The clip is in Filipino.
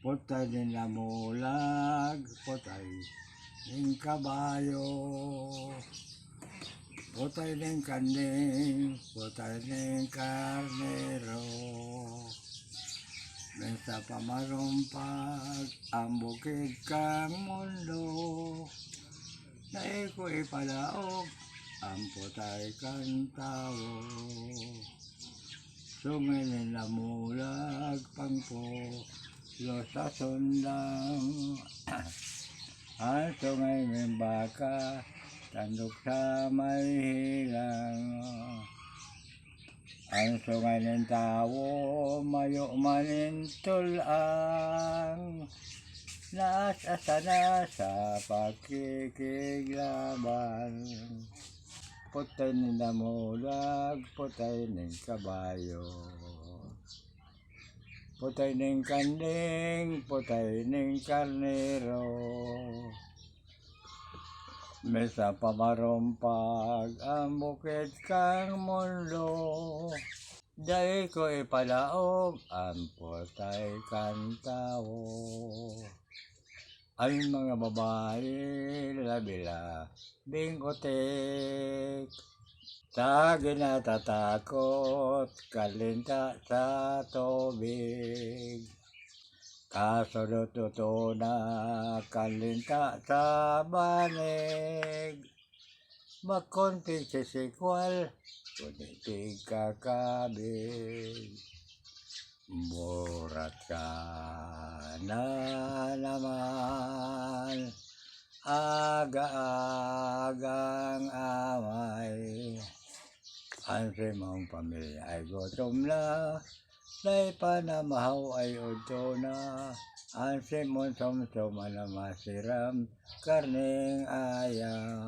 Putay din lamulag, putay din kabayo, putay din kanding, putay din karnero. Basta pamarumpag ang bukid kang mundo, na iko'y palaog ang putay kang tao. Sungay lamulag pangpo, lo sa sundang, ang sungay ng baka, tandok sa may hilang. Ang sungay ng tao, mayo manintulang, naas-asa na sa pakikiglaban. Putay ng lamulag, putay ng kabayo, putay ng kanding, putay ng karnero. Mesa pamarumpag ang bukid kang mundo, dahil ko ipalaog ang putay kang tao. Ay mga babae, labila, bingkotek, sa ginatatakot, kalinta sa tubig. Kasulot-luto na kalinta sa banig, magkonting sisikwal, kunitig kakabig. Murat ka na naman, aga-agang amay. Ang simong pamilya ay gutom na, dahil panamahaw ay udto na. Ang simong sumsum na masiram, karning ayaw.